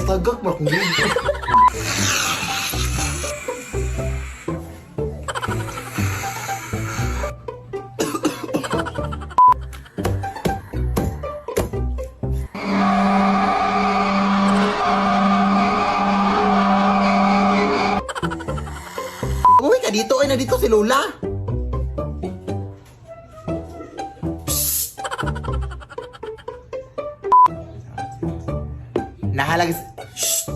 sagak mo kung gini. Uy, ka dito. Ay, nandito si Lola. Nahalag... Shh!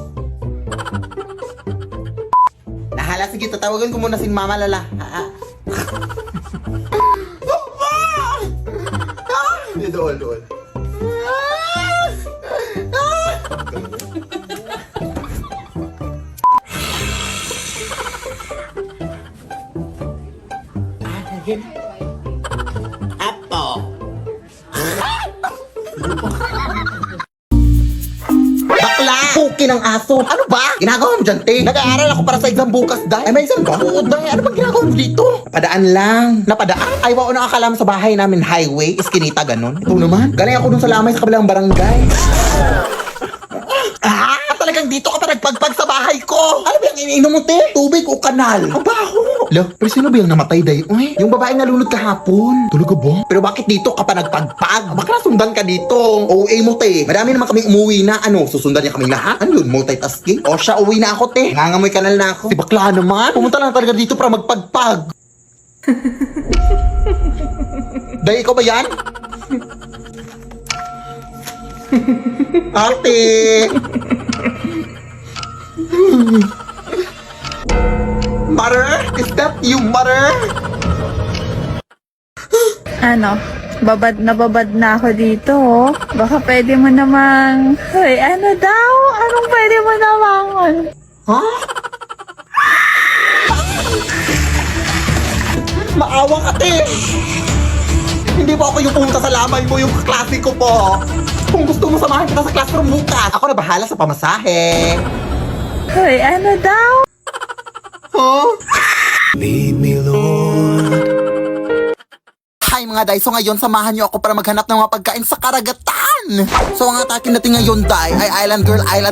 Nahala, sige, tatawagan ko muna si Mama Lala. Doon. Apo. Bakla! Puki ng aso! Ano ba? Ginagawa mo dyan, te? Nag-aaral ako para sa exam bukas, day. Ay, may exam ka? Oo, day. Ano bang ginagawa mo dito? Napadaan lang. Napadaan? Ay, wao na akala mo sa bahay namin highway, iskinita, ganun. Ito naman. Galing ako dun sa lamay sa kabilang barangay. Talagang dito ka pa nagpagpag sa bahay ko. Ano ba yung iniinom mo, te? Tubig o kanal? Ang baho. Lo, pero sino ba yung namatay, day? Uy, yung babae nalunod kahapon. Tulog ka ba? Pero bakit dito ka pa nagpagpag? Bakla sundan ka dito. OA mo, te. Madami naman kaming umuwi na. Ano, susundan niya kaming lahat? Ano yun, multitasking? O siya, uwi na ako, te. Nangangamoy kanal na ako. Si bakla naman. Pumunta lang talaga dito para magpagpag. Day, ikaw ba yan? Ate! Mother? Is that you, mother? Ano? Babad na ako dito, oh. Baka pwede mo namang... Hoy, ano daw? Anong pwede mo namang... Ha? Maawa ka, te! Hindi po ako yung pumunta sa lamay mo, yung klasiko po. Kung gusto mo samahan kita sa classroom bukas, ako na bahala sa pamasahe. Hoy, ano daw? Huh? Lead me, Lord. Hi mga day, so ngayon samahan niyo ako para maghanap ng mga pagkain sa karagatan. So ang atakin natin ngayon day ay island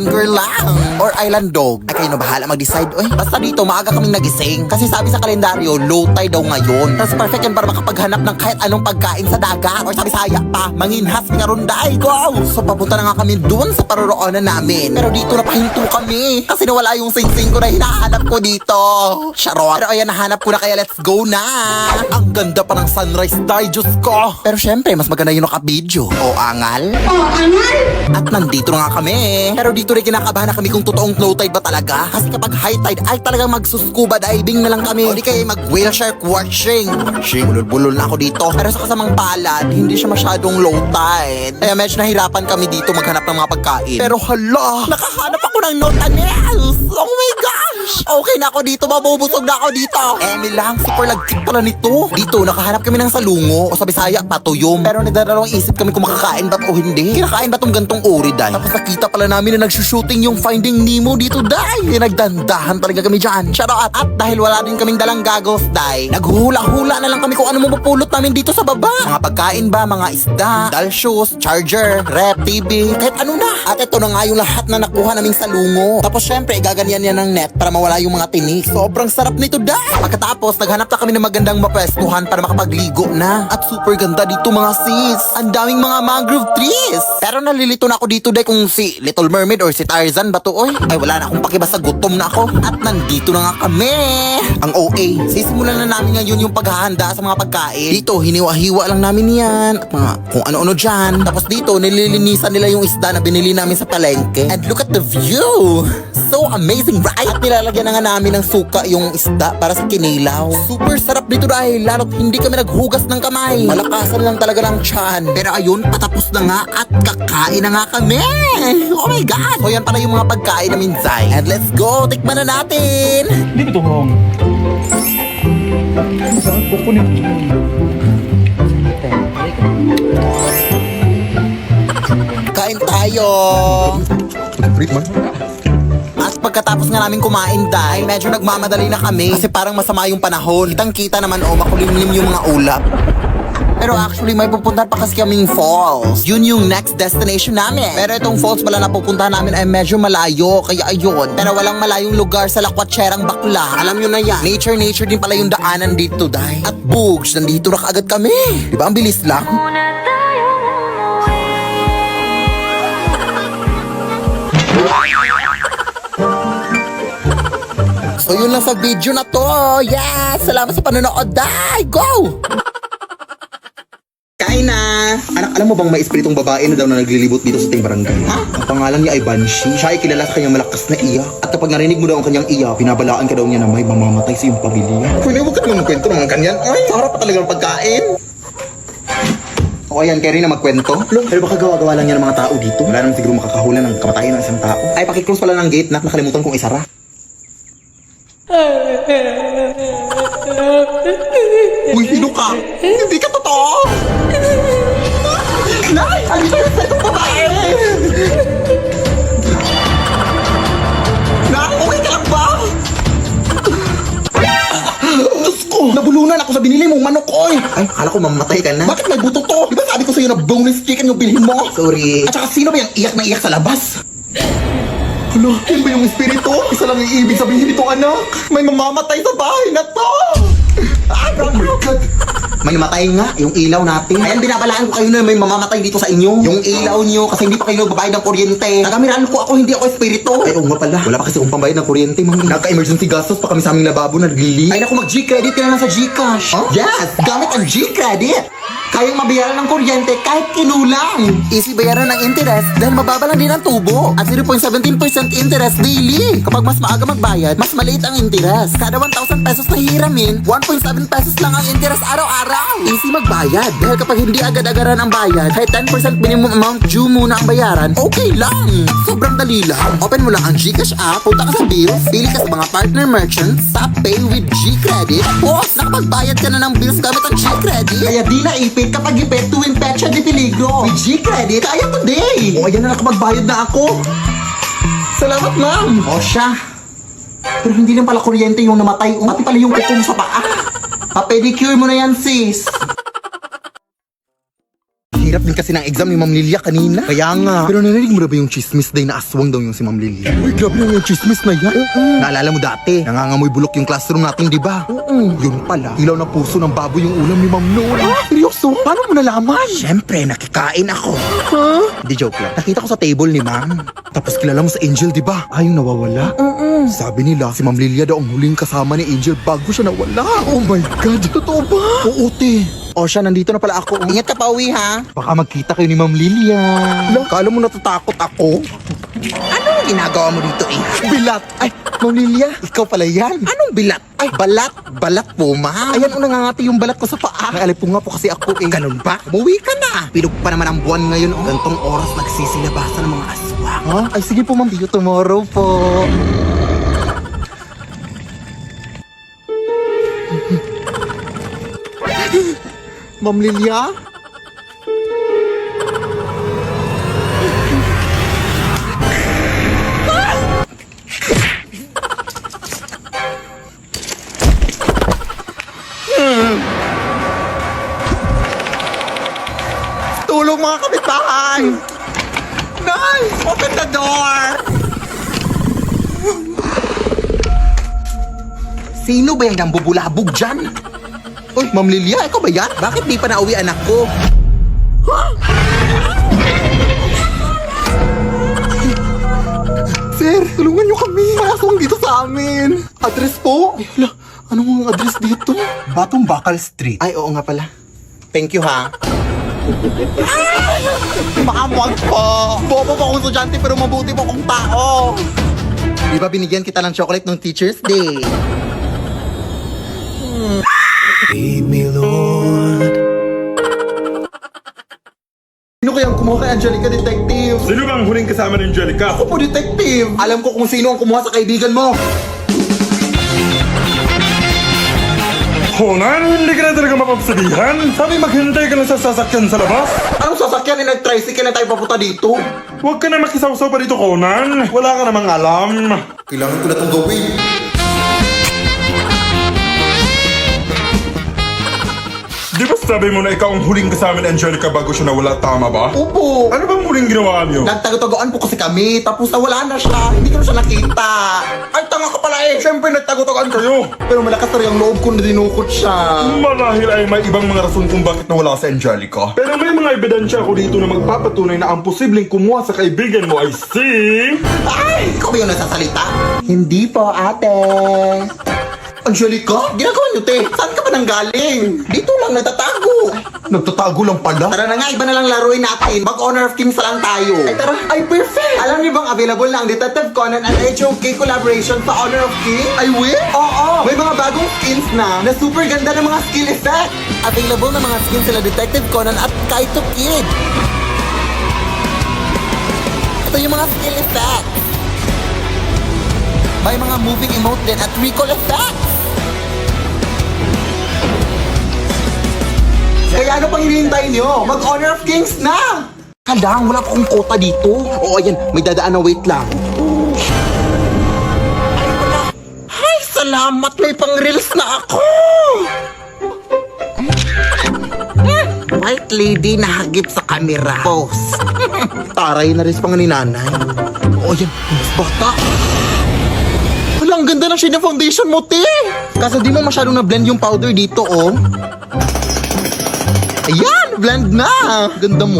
girl lang. Or island dog. Ay kayo na bahala mag-decide. Uy, basta dito maaga kaming nagising. Kasi sabi sa kalendaryo, low tide daw ngayon. Tapos perfect yan para makapaghanap ng kahit anong pagkain sa dagat. Or sabi saya pa, manginhas nga day, go! So papunta na nga kami dun sa paroroonan namin. Pero dito napahinto kami. Kasi nawala yung sing-sing ko na hinahanap ko dito. Charot. Pero ayan, nahanap ko na kaya let's go na. Ang ganda pa ng sunrise day, Diyos ko. Pero syempre, mas maganda yung naka-video. O angal? At nandito na nga kami. Pero dito rin kinakabahan na kami kung totoong low tide ba talaga. Kasi kapag high tide ay talagang magsuscuba diving na lang kami. O di kaya mag-whale shark watching. Bulol-bulol na ako dito. Pero sa kasamang palad, hindi siya masyadong low tide. Kaya medyo nahirapan kami dito maghanap ng mga pagkain. Pero hala, nakahanap ako ng notanes. Oh my gosh. Okay na ako dito, mabubusog na ako dito. Lang, super lagkit pala nito. Dito, nakahanap kami ng salungo. O sa Bisaya, patuyom. Pero nagdadalawang isip kami kung makakain ba't o hindi. Kinakain ba tong gantong uri, day? Tapos nakita pala namin na nagsushooting yung Finding Nemo dito, day. Kaya nagdandahan talaga kami dyan. Charot. At dahil wala din kaming dalang goggles, day, naghuhula-hula na lang kami kung ano mapupulot namin dito sa baba. Mga pagkain ba, mga isda, dal shoes, charger, rep, TV, kahit ano na. At ito na nga yung lahat na nakuha naming salungo. Tapos syempre, igaganyan yan ng net para mawala yung mga tinik. Sobrang sarap nito, day. Pagkatapos, naghanap na kami ng magandang mapwestuhan para makapagligo na. At super ganda dito, mga sis. Ang daming mga mangrove trees. Pero nalilito na ako dito, day, kung si Little Mermaid or si Tarzan ba to, oy? Ay, wala na akong pakibasa, gutom na ako. At nandito na nga kami. Ang OA. Sisimulan na namin ngayon yung paghahanda sa mga pagkain. Dito, hiniwa-hiwa lang namin yan. At mga kung ano-ano dyan. Tapos dito, nililinisan nila yung isda na binili namin sa palengke. And look at the view. So amazing, right? At nilalagyan na nga namin ng suka yung isda para sa kinilaw. Super sarap nito dahil lalo't hindi kami naghugas ng kamay. Malakasan lang talaga ng tiyan. Pero ayun, patapos na nga at kakain na nga kami. Oh my God! So yan pala yung mga pagkain namin, Zay. And let's go! Tikman na natin! Hindi ba ito wrong? Masarap kukunin. Kain tayo! Freak man. At pagkatapos nga namin kumain, dahil medyo nagmamadali na kami kasi parang masama yung panahon. Kitang-kita naman, makulimlim yung mga ulap. Pero actually, may pupuntahan pa kasi kaming falls. Yun yung next destination namin. Pero itong falls pala na pupuntahan namin ay medyo malayo, kaya ayun. Pero walang malayong lugar sa Lakwatserang Bakla. Alam nyo na yan. Nature din pala yung daanan dito, day. At Bugs, nandito na kaagad kami. Diba ang bilis lang? So yun lang sa video na to. Yes! Salamat sa panonood. Day! Go! Kain na! Anak, alam mo bang may espiritong babae na daw na naglilibot dito sa ating barangay? Ha? Ang pangalan niya ay Banshee. Siya ay kilala sa kanyang malakas na iya. At kapag narinig mo daw ang kanyang iya, pinabalaan ka daw niya na may mamamatay sa iyong pamilya. Pwede mo ka naman kwento ng mga kanyan? Ay, sarap pa talaga ng pagkain. O ayan, kaya rin na magkwento. Pero baka gawa-gawa lang yan ng mga tao dito. Wala naman siguro makakahula ng kamatayan ng isang tao. Ay, pakiclose pala ng gate na nakalimutan kong isara. Uy, sino ka? Hindi ka totoo! Nay! Alis na sa itong babae! Nay, okay ka lang ba? Diyos ko! Nabulunan ako sa binili mong manok, oy! Ay, akala ko mamamatay ka na. Bakit may buto to? Di ba sabi ko sa'yo na boneless chicken yung bilhin mo? Sorry. At saka sino ba yung iyak na iyak sa labas? Ano? Yan ba yung espiritu? Isa lang yung ibig sabihin nito, anak. May mamamatay sa bahay na to! Ay, oh my God! May matay nga, yung ilaw natin. Ayan, binabalaan ko kayo na may mamamatay dito sa inyo. Yung ilaw nyo, kasi hindi pa kayo nagbabayad ng kuryente. Nagamiraan ko ako, hindi ako espiritu. Ay, oo nga pala. Wala pa kasi akong pambayad ng kuryente, mami. Nagka-emergency gastos pa kami sa aming lababo na naglili. Ay, naku, mag-G-credit ka na lang sa Gcash. Huh? Yes! Gamit ang G-credit! Kayang mabayaran ng kuryente kahit kinulang. Easy bayaran ng interest dahil mababa lang din ang tubo. At 0.17% interest daily. Kapag mas maaga magbayad, mas maliit ang interest. Kada 1,000 pesos na hihiramin, 1.7 pesos lang ang interest araw-araw. Easy magbayad dahil kapag hindi agad-agaran ang bayad, kahit 10% minimum amount due muna ang bayaran, okay lang. Sobrang dali lang. Open mo lang ang Gcash app, punta ka sa bills, pili ka sa mga partner merchants, tap pay with G-Credit. Tapos, nakapagbayad ka na ng bills gamit ang G-Credit. Kaya di naipit kapag ipit tuwing petsa di peligro. With G-Credit, kaya today. O, ayan na, nakapagbayad na ako. Salamat, ma'am. O, siya. Pero hindi lang pala kuryente yung namatay. Pati pala yung kukong sa paa. Pa-pedicure mo na yan, sis. Hirap din kasi ng exam ni Ma'am Lilia kanina. Kaya nga. Pero narinig mo na ba yung chismis day na aswang daw yung si Ma'am Lilia? Uy, grabe na yung chismis na yan. Naalala mo dati, nangangamoy bulok yung classroom natin, di ba? Yun pala, ilaw na puso ng baboy yung ulam ni Ma'am noon. Seryoso? Paano mo nalaman? Siyempre, nakikain ako. Hindi, joke lang. Nakita ko sa table ni Ma'am. Tapos kilala mo sa Angel, di ba? Yung nawawala. Sabi nila, si Ma'am Lilia daw ang huling kasama ni Angel bago siya nawala. Oh my God, totoo ba? Oo, te. O siya, nandito na pala ako. Ingat ka pa uwi, ha? Baka magkita kayo ni Ma'am Lilia. Kala mo natatakot ako? Anong ginagawa mo dito, eh? Bilat! Ay, Ma'am Lilia, ikaw pala yan. Anong bilat? Ay, balat. Balat po, ma'am. Ayan, nangangati yung balat ko sa paa. May alipong nga po kasi ako, eh. Ganun ba? Umuwi ka na. Pilog pa naman ang buwan ngayon. Gantong oras nagsisilabasan ng mga aswang. Ha? Ay, sige po, ma'am. See you tomorrow po. Ma'am Lilia? Tulong mga kapitbahay! Nice! Open the door! Sino ba yung nambubulabog dyan? Uy, Ma'am Lilia, ikaw ba yan? Bakit di pa nauwi anak ko? Sir, tulungan niyo kami. May aswang dito sa amin. Address po? Ay, hala, anong address dito? Batong Bakal Street. Ay, oo nga pala. Thank you, ha? Makamwag po. Bobo po akong estudyante pero mabuti po akong tao. Di ba binigyan kita ng chocolate nung Teacher's Day? Lead me, Lord. Sino kayang kumuha kay Angelica, detective? Sino bang huling kasama ni Angelica? Ako po, detective. Alam ko kung sino ang kumuha sa kaibigan mo. Conan, hindi ka na talaga mapapsabihan? Sabi maghintay ka lang sa sasakyan sa labas? Anong sasakyan na nag-tricycle na tayo papunta dito? Huwag ka na makisawsaw pa dito, Conan. Wala ka namang alam. Kailangan ko na itong gawin. Di ba Sabi mo na ikaw ang huling kasama ni Angelica bago siya nawala, tama ba? Opo. Ano bang huling ginawa niyo? Nagtago-tagoan po kasi kami, tapos nawala na siya. Hindi ko na siya nakita. Ay, tanga ka pala eh. Siyempre, nagtago-tagoan kayo. Pero malakas na rin ang loob ko na dinukot siya. Marahil ay may ibang mga rason kung bakit nawala si Angelica. Pero may mga ebidensya ako dito na magpapatunay na ang posibleng kumuha sa kaibigan mo ay si... Ay, ikaw ba yung nagsasalita? Hindi po, ate. Angelica, ginagawa niyo, te. Saan ka ba nanggaling? Dito lang, nagtatago. Nagtatago lang pala? Tara na nga, iba na lang laruin natin. Mag-Honor of Kings na lang tayo. Ay, tara. Ay, perfect! Alam niyo bang available na ang Detective Conan at HOK collaboration sa Honor of Kings? Ay, wait? Oo! May mga bagong skins na super ganda ng mga skill effect. Available na mga skins sila Detective Conan at Kaito Kid. Ito yung mga skill effects. May mga moving emote din at recall effects. Kaya ano pang hinihintay niyo? Mag-Honor of Kings na! Kalang, wala pa akong kota dito. Oo, ayan, may dadaan na wait lang. Ay, wala. Ay, salamat, may pang-reels na ako! White lady na hagip sa camera. Pose. Taray na rin pang ni nanay. Oo, ayan, mas bata. Wala, ang ganda ng shade ng foundation mo, te! Kaso di mo masyadong na-blend yung powder dito, oh. Ayan! Blend na! Ganda mo.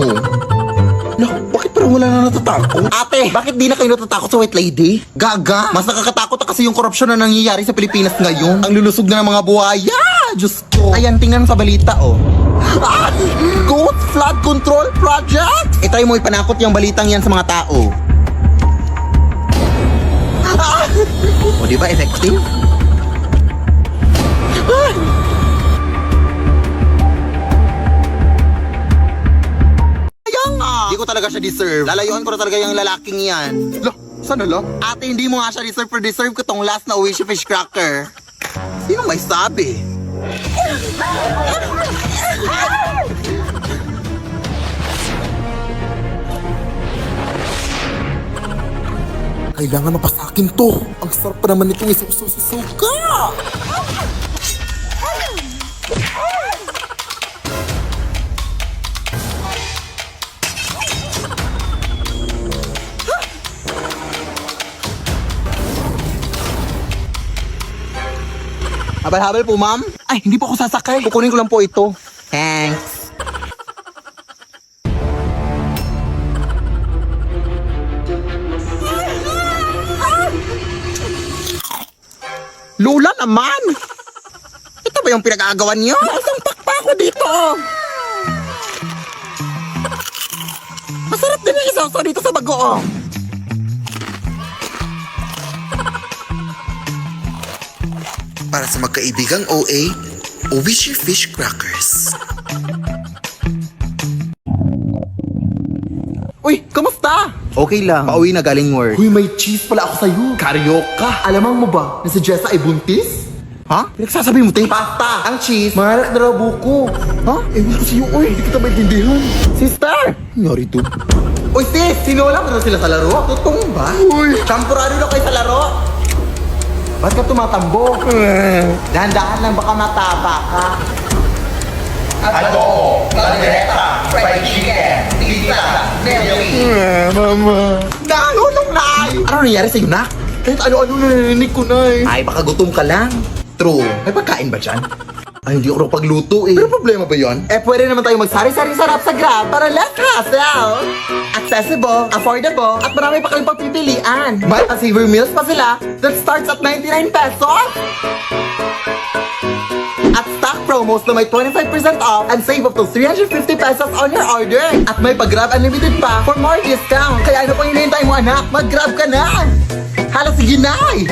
No, bakit parang wala na natatakot? Ate, bakit di na kayo natatakot sa white lady? Gaga! Mas nakakatakot na kasi yung korupsyon na nangyayari sa Pilipinas ngayon. Ang lulusog na ng mga buhaya! Diyos ko! Ayan, tingnan sa balita, oh. Ah! Goat Flood Control Project! Itry mo ipanakot yung balitang yan sa mga tao. Ah! O, di ba effective? Ah! Hindi ko talaga siya deserve. Lalayuan ko na talaga yung lalaking yan. Lah, sana lang? Ate, hindi mo nga siya deserve, pero deserve ko tong last na Oishi Fish Cracker. Sino may sabi? Kailangan mapasakin to. Ang sarap pa naman itong isuso sa suka. Habal-habal po, ma'am. Ay, hindi po ako sasakay. Kukunin ko lang po ito. Thanks. Lula naman! Ito ba yung pinag-aagawan niyo? Isang pakpa ko dito! Masarap din yung isoso dito sa bagoong. Para sa magkaibigang OA, Oishi Fish Crackers. Uy, kamusta? Okay lang. Pauwi na galing work. Uy, may cheese pala ako sa'yo. Karyoka. Alamang mo ba na si Jessa ay buntis? Ha? Pinagsasabi mo, te? Pasta. Ang cheese. Maharak na raw buko. Ha? Ewan ko sa'yo, uy. Hindi kita maintindihan. Sister! Nangyari to. Uy, sis! Sinola mo na sila sa laro? Totoo ba? Uy! Champurado na kayo sa laro? Ba't ka tumatambo? Dahan-dahan lang, baka matapa ka. Adobo, caldereta, fried chicken, pizza, deli. Mama. Nanulong, Nay! Ano nangyari sa'yo, nak? Kahit ano-ano narinig ko, Nay. Ay, baka gutom ka lang. True. May pagkain ba dyan? Ay, hindi ako pagluto eh. Pero problema ba yon? Eh, pwede naman tayo magsari-sari sarap sa Grab para less hassle. Accessible, affordable, at marami pa kayong pagpipilian. May saver meals pa sila that starts at 99 pesos. At stock promos na may 25% off and save up to 350 pesos on your order. At may pag-Grab Unlimited pa for more discount. Kaya ano pang hinihintay mo, anak? Mag-Grab ka na! Hala, sige, Nay!